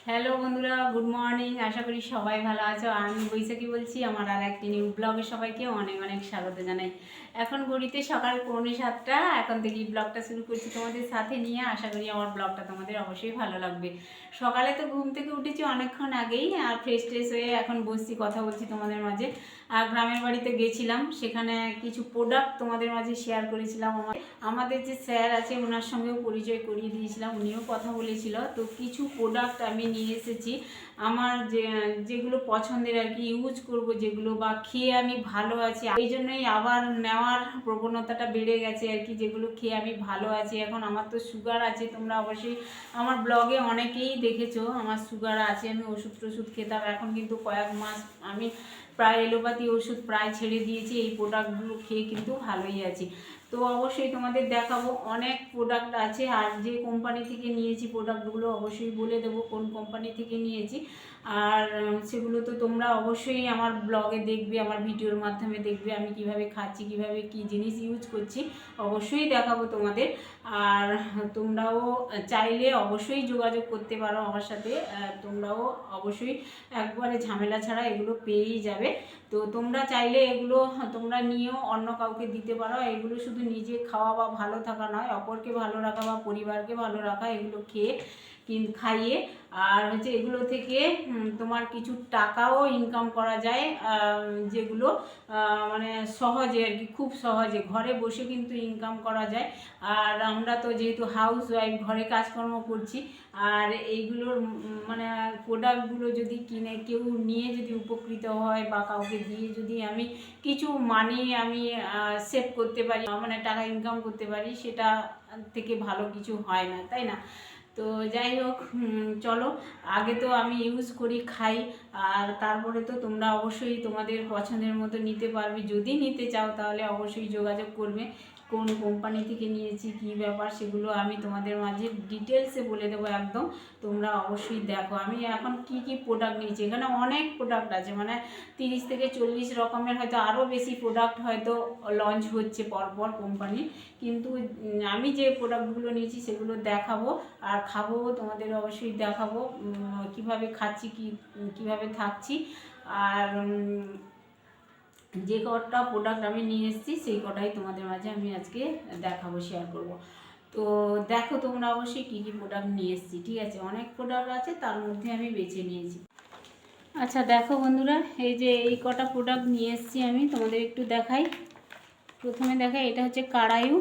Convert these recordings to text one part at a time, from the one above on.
Hello বন্ধুরা, good morning. আশা করি সবাই ভালো আছো। আমি বৈশাখী বলছি। আমার আর একটি নিউ ব্লগে সবাইকে অনেক অনেক স্বাগত জানাই। এখন ঘড়িতে সকাল 6:45। এখন থেকেই ব্লগটা শুরু করছি তোমাদের সাথে নিয়ে। আশা করি আমার ব্লগটা তোমাদের অবশ্যই ভালো লাগবে। সকালে তো ঘুম থেকে উঠেছি অনেকক্ষণ আগেই, আর ফ্রেশ ট্রেশ হয়ে এখন বসছি, কথা বলছি তোমাদের মাঝে। আর গ্রামের বাড়িতে গেছিলাম, সেখানে কিছু প্রোডাক্ট তোমাদের মাঝে শেয়ার করেছিলাম। আমাদের যে স্যার আছে ওনার সঙ্গেও পরিচয় করিয়ে দিয়েছিলাম, উনিও কথা বলেছিল। তো কিছু প্রোডাক্ট আমি নিয়ে এসেছি আমার যেগুলো পছন্দের আর কি, ইউজ করব যেগুলো, বা খেয়ে আমি ভালো আছি, এই জন্যই আবার নেওয়ার প্রবণতাটা বেড়ে গেছে আর কি। যেগুলো খেয়ে আমি ভালো আছি। এখন আমার তো সুগার আছে, তোমরা অবশ্যই আমার ব্লগে অনেকেই দেখেছো আমার সুগার আছে। আমি ওষুধ টষুধ খেতাম, এখন কিন্তু কয়েক মাস আমি প্রায় এলোপ্যাথি ওষুধ প্রায় ছেড়ে দিয়েছি। এই প্রোডাক্টগুলো খেয়ে কিন্তু ভালোই আছি। তো অবশ্যই তোমাদের দেখাবো, অনেক প্রোডাক্ট আছে। আর যে কোম্পানি থেকে নিয়েছি প্রোডাক্টগুলো অবশ্যই বলে দেবো কোন কোম্পানি থেকে নিয়েছি। আর সেগুলো তো তোমরা অবশ্যই আমার ব্লগে দেখবে, আমার ভিডিওর মাধ্যমে দেখবে আমি কিভাবে খাচ্ছি, কিভাবে কি জিনিস ইউজ করছি, অবশ্যই দেখাবো তোমাদের। আর তোমরাও চাইলে অবশ্যই যোগাযোগ করতে পারো আমার সাথে। তোমরাও অবশ্যই একবারে ঝামেলা ছাড়া এগুলো পেয়েই যাবে। তো তোমরা চাইলে এগুলো তোমরা নিয়েও অন্য কাউকে দিতে পারো। এগুলো শুধু নিজে খাওয়া বা ভালো থাকা নয়, অপরকে ভালো রাখা বা পরিবারকে ভালো রাখা, এগুলো খেয়ে খাইয়ে। আর হচ্ছে এগুলো থেকে তোমার কিছু টাকাও ইনকাম করা যায়, যেগুলো মানে সহজে আর কি, খুব সহজে ঘরে বসে কিন্তু ইনকাম করা যায়। আর আমরা তো যেহেতু হাউস ওয়াইফ, ঘরে কাজকর্ম করছি, আর এইগুলোর মানে প্রোডাক্টগুলো যদি কিনে কেউ নিয়ে যদি উপকৃত হয় বা কাউকে দিয়ে যদি আমি কিছু মানি আমি সেভ করতে পারি, মানে টাকা ইনকাম করতে পারি, সেটা থেকে ভালো কিছু হয় না, তাই না? তো যাই হোক, চলো, আগে তো আমি ইউজ করি, খাই। আর তারপরে তো তোমরা অবশ্যই তোমাদের পছন্দের মতো নিতে পারবে। যদি নিতে চাও তাহলে অবশ্যই যোগাযোগ করবে। কোন কোম্পানি থেকে নিয়েছি, কী ব্যাপার, সেগুলো আমি তোমাদের মাঝে ডিটেলসে বলে দেবো একদম। তোমরা অবশ্যই দেখো আমি এখন কি কি প্রোডাক্ট নিয়েছি। এখানে অনেক প্রোডাক্ট আছে, মানে 30 থেকে 40 রকমের, হয়তো আরও বেশি প্রোডাক্ট হয়তো লঞ্চ হচ্ছে পরপর কোম্পানি। কিন্তু আমি যে প্রোডাক্টগুলো নিয়েছি সেগুলো দেখাবো আর খাবো, তোমাদের অবশ্যই দেখাবো কিভাবে খাচ্ছি, কিভাবে থাকছি। আর যে কটা প্রোডাক্ট আমি নিয়ে এসেছি সেই কটাই তোমাদের মাঝে আমি আজকে দেখাবো, শেয়ার করব। তো দেখো তোমরা অবশ্যই কী কী প্রোডাক্ট নিয়ে এসেছি, ঠিক আছে? অনেক প্রোডাক্ট আছে, তার মধ্যে আমি বেছে নিয়েছি। আচ্ছা দেখো বন্ধুরা, এই যে এই কটা প্রোডাক্ট নিয়ে এসেছি আমি তোমাদের একটু দেখাই। প্রথমে দেখাই, এটা হচ্ছে কারায়ু,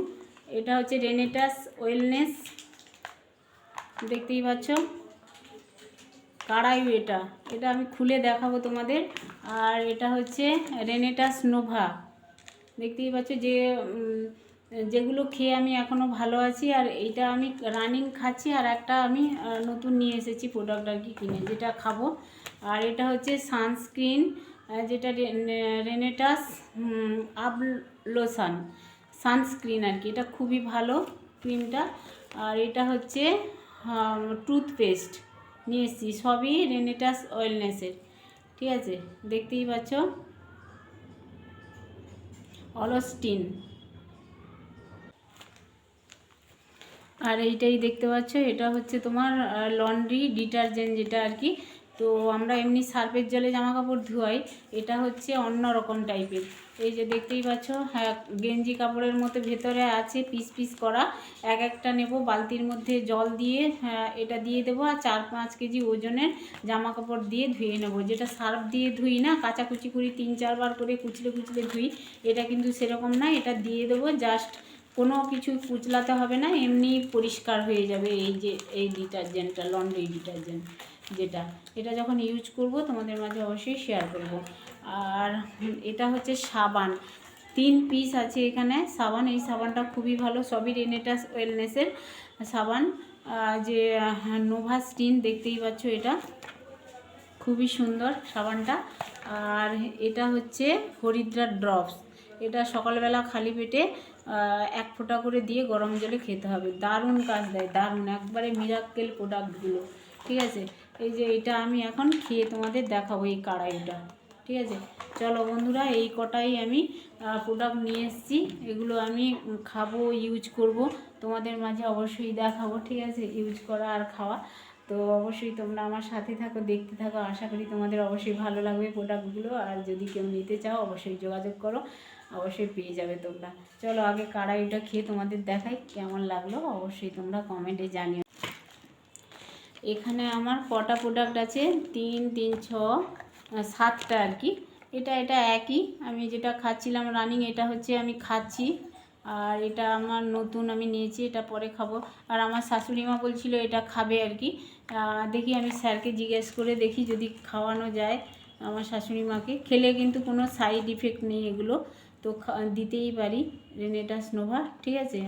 এটা হচ্ছে রেনেটাস ওয়েলনেস, দেখতেই পাচ্ছ কারায়ু। এটা এটা আমি খুলে দেখাবো তোমাদের। আর এটা হচ্ছে রেনেটাস নোভা, দেখতেই পাচ্ছ যে যেগুলো খেয়ে আমি এখনও ভালো আছি। আর এইটা আমি রানিং খাচ্ছি, আর একটা আমি নতুন নিয়ে এসেছি প্রোডাক্ট আর কি কিনে, যেটা খাবো। আর এটা হচ্ছে সানস্ক্রিন, যেটা রেনেটাস আপ লোশন সানস্ক্রিন আর কি, এটা খুবই ভালো ক্রিমটা। আর এটা হচ্ছে টুথপেস্ট নিয়ে এসেছি, সবই রেনেটাস ওয়েলনেসের, ঠিক আছে? দেখতেই পাচ্ছ অলস্টিন। আর এইটাই দেখতে পাচ্ছ, এটা হচ্ছে তোমার লন্ড্রি ডিটারজেন্ট, যেটা আর কি। তো আমরা এমনি সার্ফের জলে জামা কাপড় ধোয়াই, এটা হচ্ছে অন্য রকম টাইপের। এই যে দেখতেই পাচ্ছ, হ্যাঁ, গেঞ্জি কাপড়ের মতো ভেতরে আছে পিস পিস করা। এক একটা নেব, বালতির মধ্যে জল দিয়ে এটা দিয়ে দেবো, আর 4-5 কেজি ওজনের জামা কাপড় দিয়ে ধুয়ে নেব। যেটা সার্ফ দিয়ে ধুই না, কাচাকুচি করি 3-4 বার করে, কুচলে কুচলে ধুই, এটা কিন্তু সেরকম না। এটা দিয়ে দেবো, জাস্ট কোনো কিছু কুচলাতে হবে না, এমনি পরিষ্কার হয়ে যাবে। এই যে এই ডিটারজেন্টটা, লন্ড্রি ডিটারজেন্ট যেটা, এটা যখন ইউজ করব তোমাদের মাঝে অবশ্যই শেয়ার করব। আর এটা হচ্ছে সাবান, 3 পিস আছে এখানে সাবান। এই সাবানটা খুবই ভালো, সবই রেনেটাস ওয়েলনেসের সাবান। যে নোভা স্টিন, দেখতেই পাচ্ছ এটা খুবই সুন্দর সাবানটা। আর এটা হচ্ছে হরিদ্রার ড্রপস, এটা সকালবেলা খালি পেটে 1 ফোঁটা করে দিয়ে গরম জলে খেতে হবে। দারুণ কাজ দেয়, দারুণ, একবারে মিরাক্কেল প্রোডাক্টগুলো, ঠিক আছে? এই যে এটা আমি এখন খেয়ে তোমাদের দেখাবো, এই কাড়াইটা, ঠিক আছে? চলো বন্ধুরা, এই কটাই আমি প্রোডাক্ট নিয়ে এসেছি, এগুলো আমি খাবো, ইউজ করব, তোমাদের মাঝে অবশ্যই দেখাবো, ঠিক আছে? ইউজ করা আর খাওয়া। তো অবশ্যই তোমরা আমার সাথে থাকো, দেখতে থাকো, আশা করি তোমাদের অবশ্যই ভালো লাগবে প্রোডাক্টগুলো। আর যদি কেউ নিতে চাও অবশ্যই যোগাযোগ করো, অবশ্যই পেয়ে যাবে তোমরা। চলো আগে কড়াইটা খেয়ে তোমাদের দেখাই কেমন লাগলো, অবশ্যই তোমরা কমেন্টে জানিও। এখানে আমার কটা প্রোডাক্ট আছে, 3 3 6 7টা আর কি। এটা একই, আমি যেটা খাচ্ছিলাম রানিং, এটা হচ্ছে আমি খাচ্ছি। আর এটা আমার নতুন, আমি নিয়েছি, এটা পরে খাবো। আর আমার শাশুড়ি মা বলছিল এটা খাবে আর কি। দেখি আমি স্যারকে জিজ্ঞেস করে দেখি যদি খাওয়ানো যায় আমার শাশুড়ি মাকে। খেলে কিন্তু কোনো সাইড ইফেক্ট নেই এগুলো, তো দিতেই পারি। রেনেটাস নোভা, ঠিক আছে।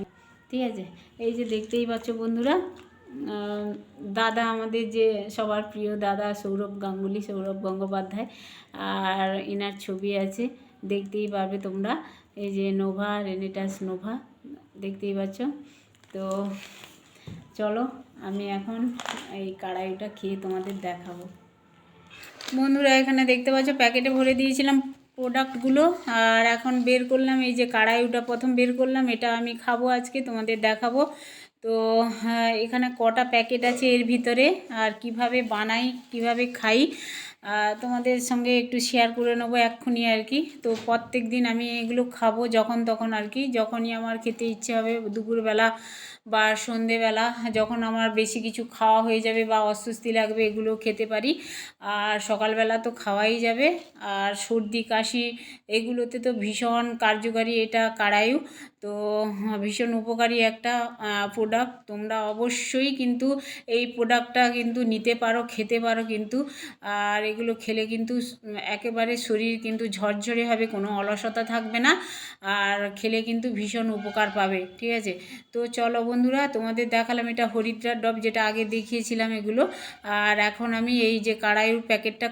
এই যে দেখতেই পাচ্ছ বন্ধুরা, দাদা আমাদের যে সবার প্রিয় দাদা সৌরভ গঙ্গোপাধ্যায়, আর এনার ছবি আছে, দেখতেই পারবে তোমরা। এই যে নোভা, রেনেটাস নোভা, দেখতেই পাচ্ছ। তো চলো আমি এখন এই কড়াইটা খেয়ে তোমাদের দেখাবো। বন্ধুরা এখানে দেখতে পাচ্ছ প্যাকেটে ভরে দিয়েছিলাম প্রোডাক্টগুলো, আর এখন বের করলাম। এই যে কড়াইটা প্রথম বের করলাম, এটা আমি খাবো আজকে, তোমাদের দেখাবো। তো এখানে কটা প্যাকেট আছে এর ভিতরে, আর কিভাবে বানাই, কিভাবে খাই, তোমাদের সঙ্গে একটু শেয়ার করে নেবো এক্ষুনি আর কি। তো প্রত্যেক দিন আমি এগুলো খাবো যখন তখন আর কি, যখনই আমার খেতে ইচ্ছে হবে, দুপুরবেলা বা সন্ধেবেলা, যখন আমার বেশি কিছু খাওয়া হয়ে যাবে বা অস্বস্তি লাগবে, এগুলো খেতে পারি। আর সকালবেলা তো খাওয়াই যাবে। আর সর্দি কাশি এগুলোতে তো ভীষণ কার্যকারী এটা কারায়ু, তো ভীষণ উপকারী একটা প্রোডাক্ট। তোমরা অবশ্যই কিন্তু এই প্রোডাক্টটা কিন্তু নিতে পারো, খেতে পারো কিন্তু। আর এগুলো খেলে কিন্তু একেবারে শরীর কিন্তু ঝরঝরে হবে, কোনো অলসতা থাকবে না, আর খেলে কিন্তু ভীষণ উপকার পাবে, ঠিক আছে। তো চলো বন্ধুরা, তোমাদের দেখালাম এটা হরিদ্রার ডব, যেটা আগে দেখিয়েছিলাম এগুলো। আর এখন আমি এই যে কড়াইয়ের প্যাকেটটা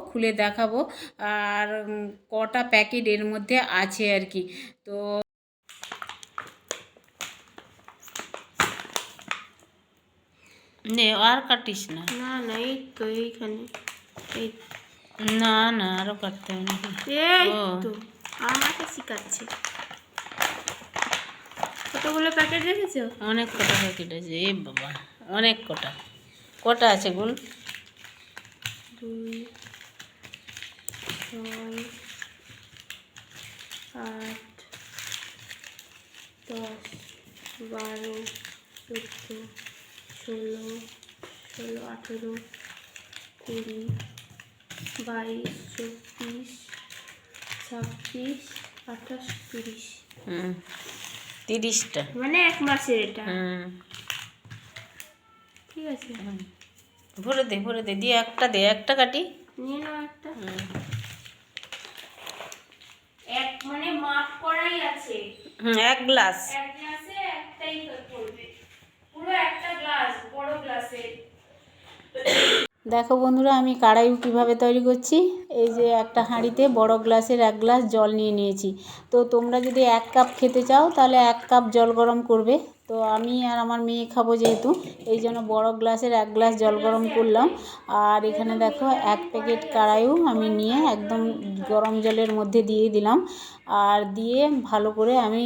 খুলে দেখাবো, আর কটা প্যাকেট এর মধ্যে আছে আর কি। তো নে আর কাটিস না, না না, এই তো এইখানে, এই না না আরও কাটতে হবে নাকি? এই তো আমাকে শিখাচ্ছে। কতগুলো প্যাকেট রেখেছো? অনেক কটা প্যাকেট আছে, এ বাবা অনেক কটা আছে গুণ? 2 6 8 10 12 14 16 18 20 22 24 26 28 30। 30টা, মানে 1 মাসের এটা, ঠিক আছে। ভরে দে দিয়ে একটা কাটি নিয়ে নাও একটা। এক মানে মাপ করাই আছে। 1 গ্লাস। এক গ্লাসে একটাই পড়বে, পুরো একটা গ্লাস, বড় গ্লাসে। দেখো বন্ধুরা আমি কড়াইউ কীভাবে তৈরি করছি। এই যে একটা হাঁড়িতে বড় গ্লাসের 1 গ্লাস জল নিয়েছি। তো তোমরা যদি 1 কাপ খেতে চাও তাহলে 1 কাপ জল গরম করবে। তো আমি আর আমার মেয়ে খাবো যেহেতু, এই জন্য বড় গ্লাসের 1 গ্লাস জল গরম করলাম। আর এখানে দেখো 1 প্যাকেট কড়াইউ আমি নিয়ে একদম গরম জলের মধ্যে দিয়ে দিলাম। আর দিয়ে ভালো করে আমি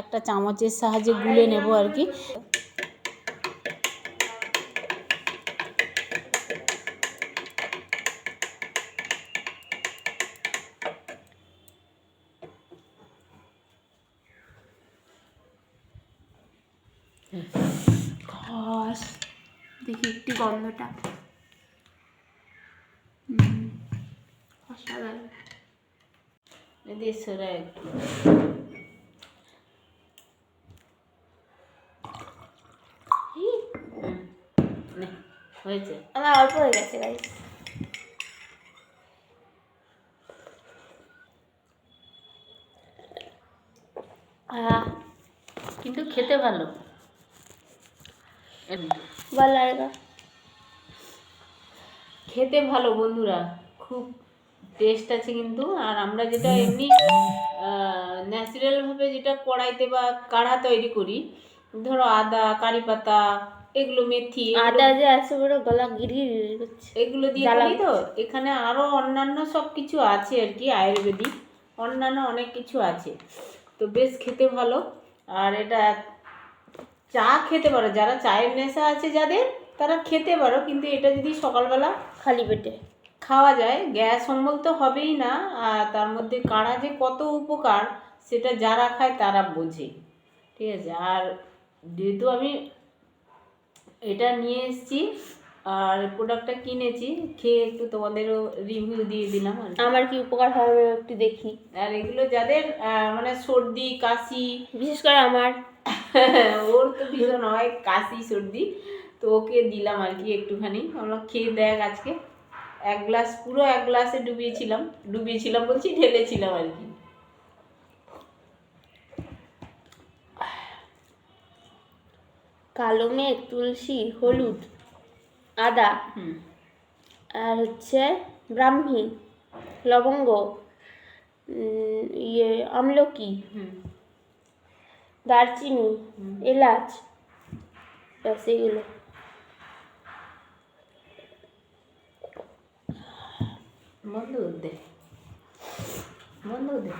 একটা চামচের সাহায্যে গুলে নেব আর কি। খস দেখি একটু গন্ধটা, অসাধারণ। হয়েছে, আমার অল্প হয়ে গেছে গাইস। কিন্তু খেতে ভালো, ভালো লাগা, খেতে ভালো বন্ধুরা, খুব টেস্ট আছে কিন্তু। আর আমরা যেটা এমনি ন্যাচারালভাবে যেটা কড়াইতে বা কাঢ়া তৈরি করি, ধরো আদা, কারি পাতা, এগুলো মেথি, আদা যে আছে পুরো গলা গিরি করছে, এগুলো দিয়ে করি। তো এখানে আরও অন্যান্য সব কিছু আছে আর কি, আয়ুর্বেদিক অন্যান্য অনেক কিছু আছে, তো বেশ খেতে ভালো। আর এটা চা খেতে পারো, যারা চায়ের নেশা আছে যাদের, তারা খেতে পারো, কিন্তু এটা যদি সকালবেলা খালি পেটে খাওয়া যায় গ্যাস অম্বল তো হবেই না, আর তার মধ্যে কাড়া যে কত উপকার সেটা যারা খায় তারা বোঝে। ঠিক আছে, আর যেহেতু আমি এটা নিয়ে এসেছি আর প্রোডাক্টটা কিনেছি, খেয়ে একটু তোমাদেরও রিভিউ দিয়ে দিলাম আর কি। আমার কি উপকার হবে একটু দেখি। আর এগুলো যাদের মানে সর্দি কাশি, বিশেষ করে আমার ওর তো ভীষণ হয় কাশি সর্দি, তো ওকে দিলাম আর কি একটুখানি। আমরা খেয়ে দেখ আজকে এক গ্লাস, পুরো এক গ্লাসে ডুবিয়েছিলাম বলছি, ঢেলেছিলাম আর কি। কালো মেঘ, তুলসী, হলুদ, আদা, হুম আর হচ্ছে ব্রাহ্মী, লবঙ্গ, আমলকি, হুম দারচিনি, হুম। এলাচ, ব্যাস এগুলো। বন্ধ করে দে, বন্ধ করে দে।